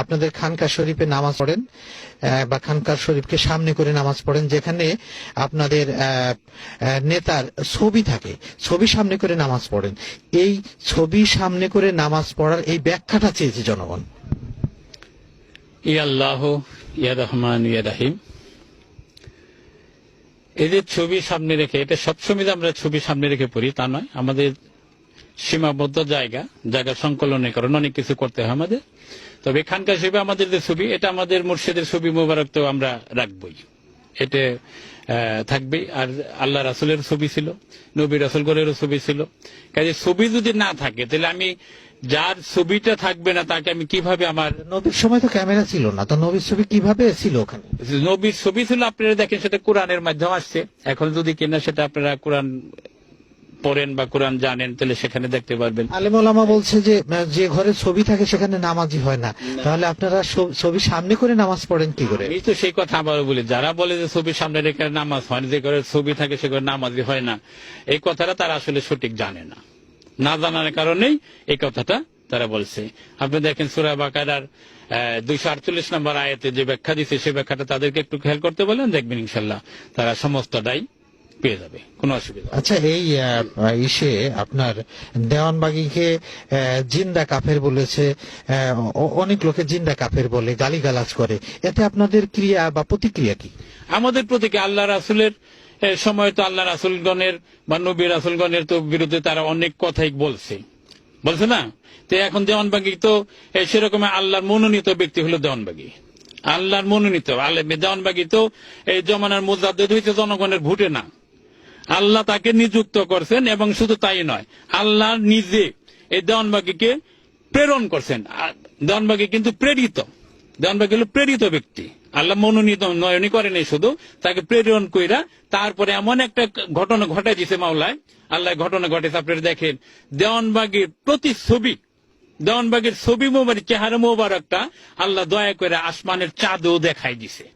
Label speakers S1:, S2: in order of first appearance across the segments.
S1: আপনাদের খানকা শরীফে নামাজ পড়েন বা খানকা শরীফকে সামনে করে নামাজ পড়েন, যেখানে আপনাদের নেতার ছবি থাকে, ছবি সামনে করে নামাজ পড়েন। এই ছবি সামনে করে নামাজ পড়ার এই ব্যাখ্যাটা চেয়েছে জনগণ।
S2: ইয়া আল্লাহ ইয়া রহমান ইয়া রাহিম। এই যে ছবি সামনে রেখে, এটা সবসময় আমরা ছবি সামনে রেখে পড়ি তা নয়। আমাদের সীমাবদ্ধ জায়গা সংকলনের কারণে অনেক কিছু করতে হয় আমাদের। তবে খানকা শরীফে আমাদের যে ছবি, এটা আমাদের মুর্শিদের ছবি মোবারক তো আমরা রাখবই, এটা থাকবেই। আর আল্লাহ রাসুলের ছবি ছিল, নবী রাসুলগণেরও ছবি ছিল। কাজে ছবি যদি না থাকে তাহলে আমি যার ছবিটা থাকবে না তাকে আমি কিভাবে, আমার
S1: নবীর সময় তো ক্যামেরা ছিল না, তো নবীর ছবি কিভাবে ছিল ওখানে?
S2: নবীর ছবি ছিল, আপনারা দেখেন সেটা কোরআনের মাধ্যমে আসছে। এখন যদি কিনা সেটা আপনারা কোরআন পড়েন বা কোরআন জানেন তাহলে সেখানে দেখতে পারবেন।
S1: আলেম ওলামা বলছে যে যে ঘরে ছবি থাকে সেখানে নামাজই হয় না, তাহলে আপনারা ছবি সামনে করে নামাজ পড়েন কি করে?
S2: আমি তো সেই কথা আবার বলি, যারা বলে যে ছবি সামনে রেখে নামাজ হয় না, যে ঘরে ছবি থাকে সে ঘরে নামাজই হয় না, এই কথাটা তারা আসলে সঠিক জানে না। না জানার কারণেই এই কথাটা তারা বলছে। আপনি দেখেন সূরা বাকারার 248 নম্বর আয়াতে যে ব্যাখ্যা দিচ্ছে, সেই ব্যাখ্যাটা তাদেরকে একটু খেয়াল করতে বলেন, দেখবেন ইনশাল্লাহ তারা সমস্তটাই পেয়ে যাবে, কোনো অসুবিধা।
S1: আচ্ছা, এই ইসে আপনার দেওয়ানবাগিকে জিন্দা কাফের বলেছে, অনেক লোকে জিন্দা কাফের বলে, গালিগালাজ করে, এতে আপনাদের ক্রিয়া বা প্রতিক্রিয়া কি?
S2: আমাদের প্রতীকে আল্লাহ রাসুলের সময় তো আল্লাহ রাসুলগণের বা নবী রাসুলগণের তো বিরুদ্ধে তারা অনেক কথাই বলছে না? তো এখন দেওয়ানবাগি তো সেরকম আল্লাহর মনোনীত ব্যক্তি হলো দেওয়ানবাগি, আল্লাহর মনোনীত আলেম। দেওয়ানবাগি তো এই জমানার মুজাদ্দিদ হইতে জনগণের ভোটে না, আল্লাহ তাকে নিযুক্ত করছেন। এবং শুধু তাই নয়, আল্লাহ নিজে এই দেওয়ানবাগিকে প্রেরণ করছেন। দেওয়ানবাগি কিন্তু প্রেরিত, দেওয়ানবাগি হল প্রেরিত ব্যক্তি। আল্লাহ মনোনীত নয়নই করেন, শুধু তাকে প্রেরণ কইরা তারপরে এমন একটা ঘটনা ঘটাই দিছে মাওলায়, আল্লাহ ঘটনা ঘটেছে। আপনারা দেখেন দেওয়ানবাগির প্রতি ছবি, দেওয়ানবাগির ছবি মোবারক, চেহারা মোবারকটা আল্লাহ দয়া করে আসমানের চাঁদেও দেখাই দিছে।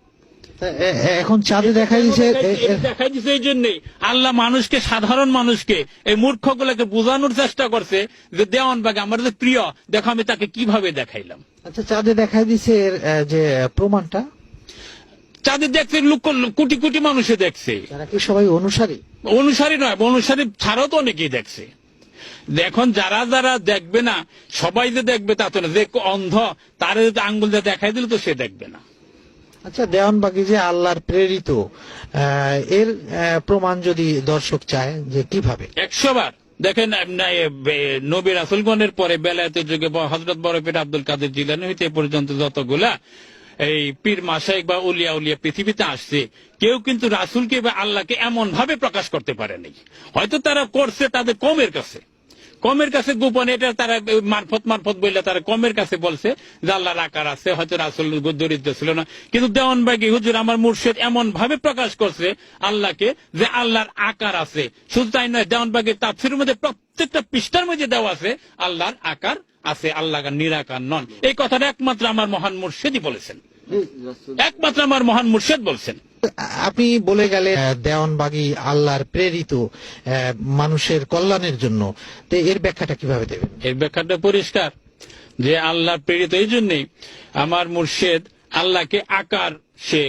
S1: এখন চাঁদে দেখাই
S2: দিছে এই জন্যই আল্লাহ মানুষকে, সাধারণ মানুষকে, এই মূর্খগুলোকে বোঝানোর চেষ্টা করছে যে দেওয়ানবাগি আমার যে প্রিয়, দেখো আমি তাকে কিভাবে দেখাইলাম।
S1: আচ্ছা, চাঁদে দেখাই দিছে যে প্রমাণটা
S2: চাঁদে দেখছে কোটি কোটি মানুষে দেখছে।
S1: তারা কি সবাই
S2: অনুসারী নয়, অনুসারী ছাড়াও তো অনেকেই দেখছে। এখন যারা যারা দেখবে না, সবাই যে দেখবে তা তো না। যে অন্ধ তারা যদি আঙ্গুল দিয়ে দেখাই দিল তো সে দেখবে না।
S1: আচ্ছা, দেওয়ানবাগি যে আল্লাহর প্রেরিত, এর প্রমাণ যদি দর্শক চায় যে কিভাবে?
S2: 100 বার দেখেন, নবী রাসূলগণের পরে বেলায়েতের যুগে হযরত বড় পীর আব্দুল কাদের জিলানী হইতে পর্যন্ত যতগুলা এই পীর মাশায়েখ বা উলিয়া পৃথিবীতে আসছে, কেউ কিন্তু রাসূলকে বা আল্লাহকে এমন ভাবে প্রকাশ করতে পারেনি। হয়তো তারা করছে তাদের কমের কাছে গোপনে, এটা তারা মারফত বললে তারা কমের কাছে বলছে যে আল্লাহর আকার আছে, হয়তো রাসূল দরিদ্র ছিল না। কিন্তু দেওয়ানবাগি হুজুর আমার মুর্শিদ এমন ভাবে প্রকাশ করছে আল্লাহকে যে আল্লাহর আকার আছে। শুধু তাই নয়, দেওয়ানবাগির তাফসীরের মধ্যে প্রত্যেকটা পৃষ্ঠার মধ্যে দেওয়া আছে আল্লাহর আকার আছে, আল্লাহ নিরাকার নন। এই কথাটা একমাত্র আমার মহান মুর্শিদই বলেছেন, একমাত্র আমার মহান মুর্শিদ বলছেন।
S1: আপনি বলে গেলে দেওয়ানবাগি আল্লাহর প্রেরিত মানুষের কল্যাণের জন্য, তো এর ব্যাখ্যাটা কিভাবে দেবেন?
S2: এর ব্যাখ্যাটা পরিষ্কার যে আল্লাহর প্রেরিত এই জন্যই আমার মুর্শিদ আল্লাহকে আকার সে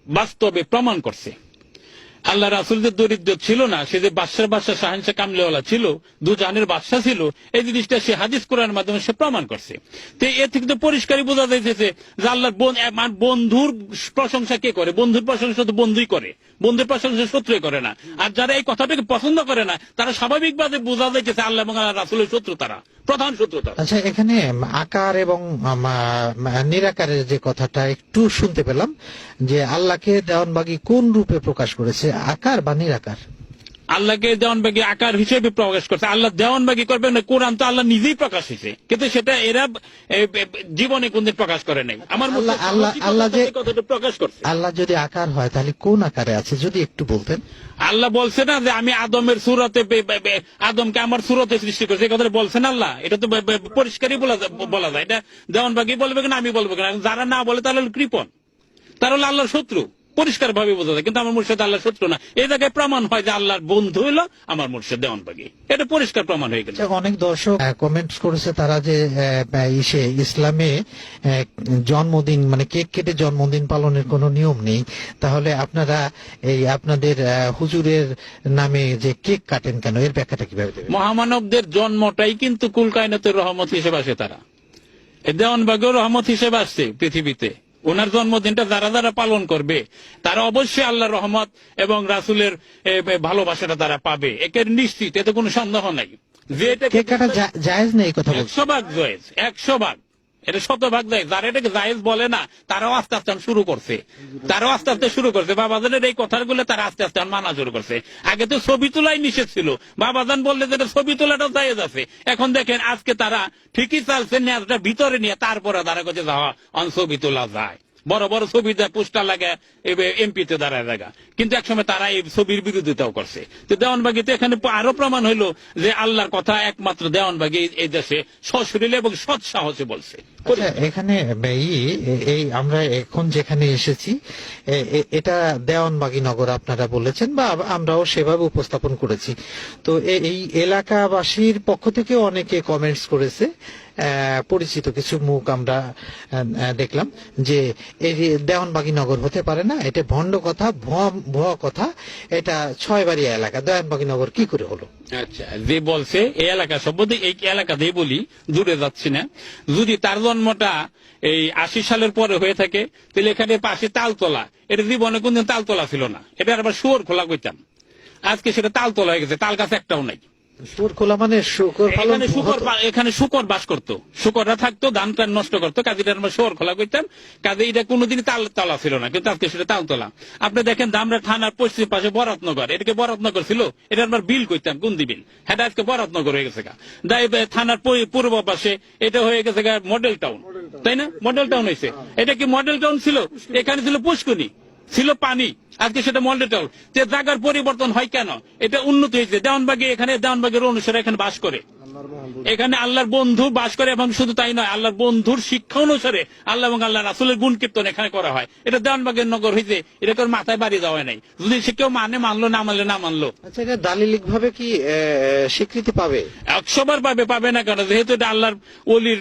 S2: বাস্তবে প্রমাণ করছে। আল্লাহ রাসূল যে দরিদ্র ছিল না, সে যে বাদশাহ শাহেনশাহ কামলেওয়ালা ছিল, দু জাহানের বাদশাহ ছিল, এই জিনিসটা সে হাদিস কোরআনের মাধ্যমে সে প্রমাণ করছে। তো এ থেকে তো পরিষ্কারই বোঝা যাইতেছে যে আল্লাহর বন্ধুর প্রশংসা কে করে? বন্ধুর প্রশংসা তো বন্ধুই করে, বন্ধুর প্রশংসা শত্রুই করে না। আর যারা এই কথাটাকে পছন্দ করে না, তারা স্বাভাবিকভাবে বোঝা যাইতেছে আল্লাহ এবং আল্লাহ রাসূলের শত্রু, তারা প্রধান শত্রু।
S1: আচ্ছা, এখানে আকার এবং নিরাকারের যে কথাটা একটু শুনতে পেলাম, যে আল্লাহকে দেওয়ানবাগি কোন রূপে প্রকাশ করেছে, আকার বা নিরাকার?
S2: আল্লাহকে দেওয়ানবাগি আকার হিসেবে প্রকাশ করছে। আল্লাহ দেওয়ানবাগি করবেন না, কোরআন তো আল্লাহ নিজেই প্রকাশ হয়েছে, কিন্তু সেটা এরা জীবনে কোনদিন প্রকাশ করে নাই। আমার
S1: আল্লাহ যে
S2: কথাটা প্রকাশ করছে।
S1: আল্লাহ যদি আকার হয় তাহলে কোন আকারে আছে যদি একটু বলতেন?
S2: আল্লাহ বলছে না যে আমি আদমের সুরতে, আদমকে আমার সুরতে সৃষ্টি করছি, এই কথাটা বলছেন আল্লাহ। এটা তো পরিষ্কারই বলা যায়। এটা দেওয়ানবাগি বলবে কিনা, আমি বলবো কিনা? যারা না বলে তারা হল কৃপণ, তারা হল আল্লাহর শত্রু, পরিষ্কার ভাবে বোঝা যায়, কিন্তু আমার মুর্শিদ আল্লাহ শত্রু না। এই জায়গায় প্রমাণ হয় যে আল্লাহর বন্ধু হলো আমার মুর্শিদ দেওয়ানবাগী, এটা পরিষ্কার প্রমাণ হয়ে গেল।
S1: অনেক দর্শক কমেন্টস করেছে তারা যে ইসলামে জন্মদিন মানে কেক কেটে জন্মদিন পালনের কোনো নিয়ম নেই, তাহলে আপনারা এই আপনাদের হুজুরের নামে যে কেক কাটেন কেন, এর ব্যাখ্যাটা কিভাবে দেবেন?
S2: মহামানবদের জন্মটাই কিন্তু কুল কায়নাতের রহমত হিসেবে আসে, তারা দেওয়ানবাগীও রহমত হিসেবে আসছে পৃথিবীতে। ওনার জন্মদিনটা যারা যারা পালন করবে তারা অবশ্যই আল্লাহর রহমত এবং রাসূলের ভালোবাসাটা তারা পাবে, একের নিশ্চিত, এতে কোনো সন্দেহ নাই। যে এটা
S1: কেক কাটা জায়েজ নেই কথা বলছে।
S2: 100 ভাগ জায়েজ, 100 ভাগ, এটা 100 ভাগ জায়েজ। যারা এটাকে জায়েজ বলে না তারাও আস্তে আস্তে শুরু করছে, বাবাজানের এই কথাগুলো তারা আস্তে আস্তে মানা শুরু করছে। আগে তো ছবি তোলাই নিষেধ ছিল, বাবাজান বললে যে ছবি তোলাটাও জায়েজ আছে। এখন দেখেন আজকে তারা ঠিকই চালছে, নেজটা ভিতরে নিয়ে তারপরে তারা কাছে যাওয়া ছবি তোলা যায়, বড় বড় ছবি দেয়, পোস্টার লাগে, এমপিতে দাঁড়ায় জায়গা, কিন্তু একসময় তারা এই ছবির বিরোধিতাও করছে। তো দেওয়ানবাগীতে এখানে আরো প্রমাণ হইলো যে আল্লাহর কথা একমাত্র দেওয়ানবাগী এই দেশে সশরীরে এবং সৎ সাহসে বলছে।
S1: আচ্ছা, এখানে এই আমরা এখন যেখানে এসেছি এটা দেওয়ানবাগী নগর আপনারা বলেছেন বা আমরাও সেভাবে উপস্থাপন করেছি। তো এই এলাকাবাসীর পক্ষ থেকে অনেকে কমেন্টস করেছে, পরিচিত কিছু মুখ আমরা দেখলাম যে এই দেওয়ানবাগী নগর হতে পারে না, এটা ভণ্ড কথা, ভুয়া কথা, এটা 6 বাড়িয়া এলাকা, দেওয়ানবাগী নগর কি করে হলো?
S2: আচ্ছা, যে বলছে এই এলাকা সম্বন্ধে, এই এলাকাতেই বলি, দূরে যাচ্ছি না, যদি তার জন্মটা এই 80 সালের পরে হয়ে থাকে তাহলে এখানে পাশে তালতলা, এটা জীবনে কোনদিন তালতলা ছিল না, এটা আবার শুয়োর খোলা কইতাম, আজকে সেটা তালতলা হয়ে গেছে, তাল গাছ একটাও নাই।
S1: শুকর খোলা মানে শুকর পালন,
S2: এখানে শুকর বাস করতো, শুকররা থাকতো, ধান টান নষ্ট করতো, কাজীটা আমরা শুয়োর খোলা কইতাম, কাজে এটা কোনোদিনই তালতলা ছিল না, কিন্তু আজকে সেটা তালতলা। আপনি দেখেন আমরা থানার পশ্চিম পাশে বরাতনগর, এটাকে বরাতনগর ছিল, এটা আমরা বিল কইতাম, গুন্দি বিল, এটা আজকে বরাতনগর হয়ে গেছে। থানার পূর্ব পাশে এটা হয়ে গেছে মডেল টাউন, তাই না? মডেল টাউন হয়েছে। এটা কি মডেল টাউন ছিল? এখানে ছিল পুষ্কুনি, ছিল পানি, আজকে সেটা মডেল টাউন। যে জায়গার পরিবর্তন হয় কেন? এটা উন্নত হয়েছে। দেওয়ানবাগী, এখানে দেওয়ানবাগীর অনুসারে এখানে বাস করে, এখানে আল্লাহর বন্ধু বাস করে, এবং শুধু তাই নয়, আল্লাহর বন্ধুর শিক্ষা অনুসারে আল্লাহ এবং আল্লাহ রাসূলের গুণ কীর্তন এখানে করা হয়। এটা দেওয়ানবাগের নগর হয়েছে, এটা তোর মাথায় বাড়ি দেওয়া নাই। যদি সে কেউ মানলো না মানলে না মানলো।
S1: আচ্ছা, এটা দালিলিক ভাবে কি স্বীকৃতি পাবে?
S2: 100 বার পাবে না কেন? যেহেতু এটা আল্লাহর ওলির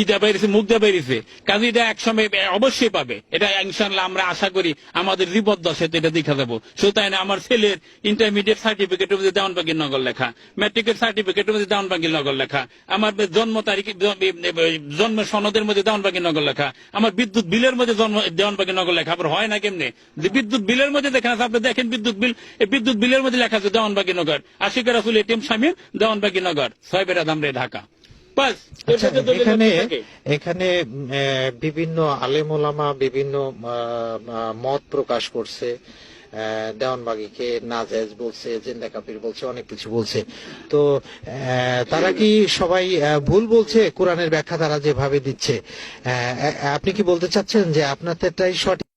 S2: ইদা বেরিয়েছে, মুগ্ধা বেরিয়েছে, কাজে এটা একসময় অবশ্যই পাবে। এটা ইনশাআল্লাহ আমরা আশা করি আমাদের জীবদ্দশাতে এটা দেখা যাবো। শুধু তাই না, আমার ছেলের ইন্টারমিডিয়েট সার্টিফিকেটের মধ্যে দেওয়ানবাগীর নগর লেখা, ম্যাট্রিকের সার্টিফিকেটের মধ্যে দেওয়ানবাগীর নগর লেখা, আমার জন্ম তারিখ, জন্ম সনদের মধ্যে দেওয়ানবাগীর নগর লেখা, আমার বিদ্যুৎ বিলের মধ্যে দেওয়ানবাগীর নগর লেখা। আবার হয় না কেমনে যে বিদ্যুৎ বিলের মধ্যে দেখেন, আপনি দেখেন বিদ্যুৎ বিল, এই বিদ্যুৎ বিলের মধ্যে লেখা আছে দেওয়ানবাগী নগর, আশিকের রাসূল এটিএম শামীম দেওয়ানবাগী নগর, 6 বেড়া দামরে ঢাকা।
S1: আচ্ছা, এখানে বিভিন্ন আলেম ওলামা বিভিন্ন মত প্রকাশ করছে, দেওয়ানবাগীকে নাজায়েজ বলছে, জিন্দা কাফির বলছে, অনেক কিছু বলছে। তো তারা কি সবাই ভুল বলছে? কোরআনের ব্যাখ্যা তারা যেভাবে দিচ্ছে, আপনি কি বলতে চাচ্ছেন যে আপনাদেরটাই সঠিক?